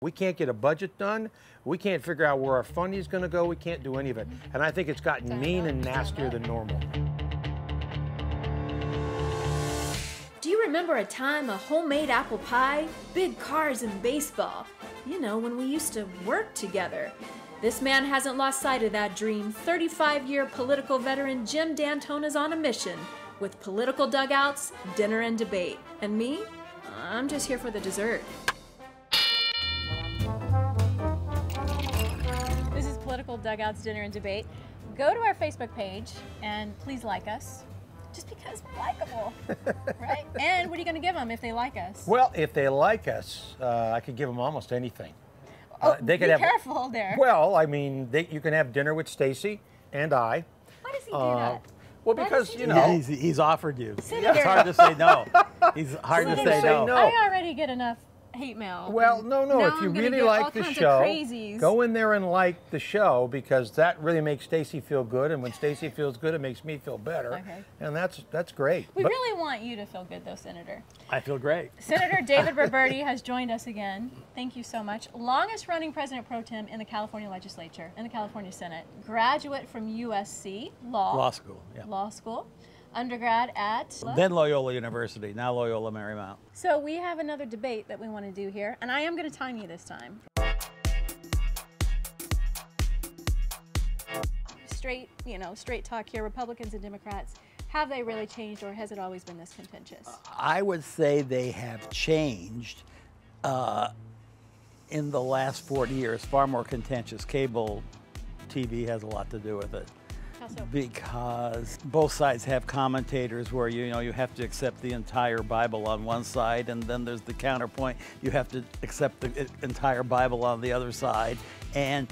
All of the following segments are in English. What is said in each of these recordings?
We can't get a budget done. We can't figure out where our funding is going to go. We can't do any of it. And I think it's gotten mean and nastier than normal. Do you remember a time, a homemade apple pie, big cars, and baseball? You know, when we used to work together. This man hasn't lost sight of that dream. 35-year political veteran Jim Dantona's on a mission with political dugouts, dinner, and debate. And me? I'm just here for the dessert. This is Political Dugouts, Dinner, and Debate. Go to our Facebook page and please like us. Just because we're likable, right? And what are you going to give them if they like us? Well, if they like us, I could give them almost anything. Oh, they could be careful there. Well, I mean, you can have dinner with Stacy and I. Why does he do that? Well, because, you know. He's offered you. Senator. It's hard to say no. He's hard to say no. no. I already get enough hate mail. Well, no. Now If you I'm gonna really get all like the kinds of show, crazies. go in there and like the show, because that really makes Stacy feel good, and when Stacy feels good, it makes me feel better. Okay. And that's great. We really want you to feel good, though, Senator. I feel great. Senator David Roberti has joined us again. Thank you so much. Longest running president pro tem in the California legislature, in the California Senate. Graduate from USC Law school, yeah. Law school. Undergrad at? Then Loyola University, now Loyola Marymount. So we have another debate that we want to do here, and I am going to time you this time. Straight talk here. Republicans and Democrats, have they really changed, or has it always been this contentious? I would say they have changed in the last 40 years, far more contentious. Cable TV has a lot to do with it. How so? Because both sides have commentators where you have to accept the entire Bible on one side, and then there's the counterpoint. You have to accept the entire Bible on the other side, and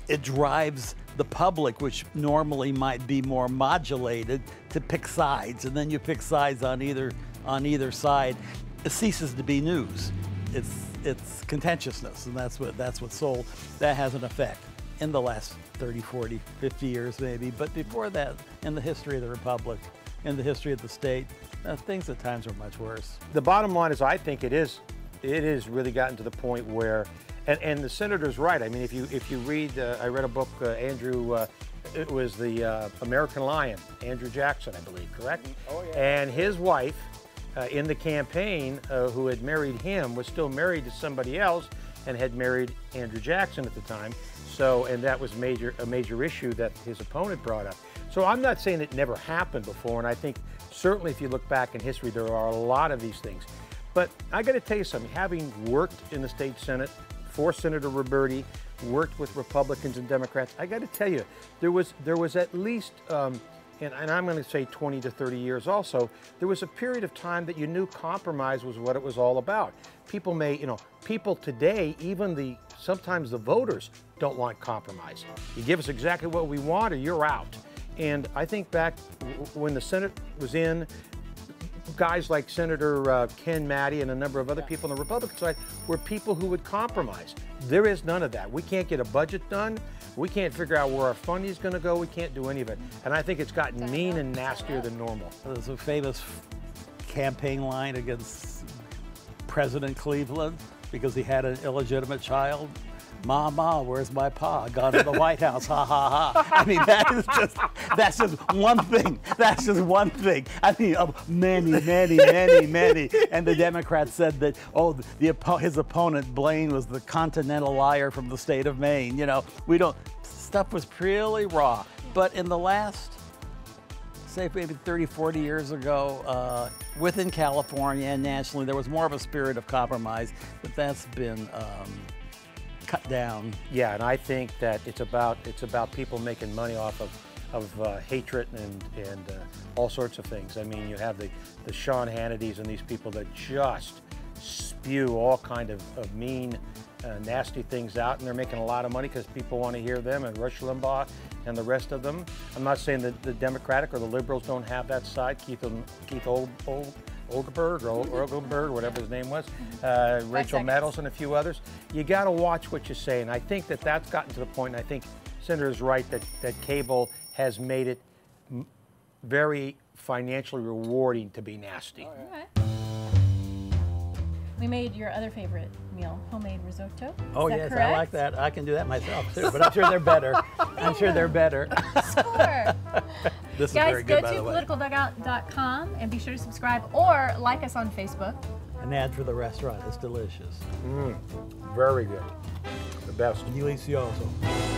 it drives the public, which normally might be more modulated, to pick sides, and then you pick sides on either side. It ceases to be news. It's contentiousness, and that's what's sold. That has an effect in the last 30, 40, 50 years maybe, but before that, in the history of the Republic, in the history of the state, things at times are much worse. The bottom line is, I think it is really gotten to the point where, and the senator's right. I mean, if you read, I read a book, Andrew, it was the American Lion, Andrew Jackson, I believe, correct? Oh, yeah. And his wife, in the campaign, who had married him, was still married to somebody else and had married Andrew Jackson at the time. So, and that was a major issue that his opponent brought up. So I'm not saying it never happened before, and I think certainly if you look back in history, there are a lot of these things. But I got to tell you something, having worked in the state Senate for Senator Roberti, worked with Republicans and Democrats, I got to tell you, there was at least, and I'm going to say 20 to 30 years also, there was a period of time that you knew compromise was what it was all about. People today, even sometimes the voters don't want compromise. You give us exactly what we want or you're out. And I think back when the Senate was in, guys like Senator Ken Matty and a number of other people on the Republican side were people who would compromise. There is none of that. We can't get a budget done. We can't figure out where our funding is going to go. We can't do any of it. And I think it's gotten mean and nastier than normal. There's a famous campaign line against President Cleveland because he had an illegitimate child. Ma, where's my pa? Gone to the White House, ha, ha, ha. I mean, that's just one thing. That's just one thing. I mean, of many. And the Democrats said that, his opponent, Blaine, was the continental liar from the state of Maine. Stuff was really raw. But in the last, say maybe 30, 40 years ago, within California and nationally, there was more of a spirit of compromise, but that's been cut down. Yeah, and I think that it's about people making money off of hatred and all sorts of things. I mean, you have the Sean Hannitys and these people that just spew all kind of mean, nasty things out, and they're making a lot of money because people want to hear them, and Rush Limbaugh and the rest of them. I'm not saying that the Democratic or the liberals don't have that side. Keith Oldenburg or Oldenburg, whatever his name was, Rachel Maddow and a few others. You got to watch what you say, and I think that's gotten to the point, and I think Senator's right that cable has made it very financially rewarding to be nasty. Oh, yeah. We made your other favorite meal, homemade risotto. Oh, Is that yes, correct? I like that. I can do that myself, too, but I'm sure they're better. I'm sure they're better. Score. This is Guys, very go good, by to the way. politicaldugout.com and be sure to subscribe or like us on Facebook. An ad for the restaurant. It's delicious. Very good. The best. Delicioso.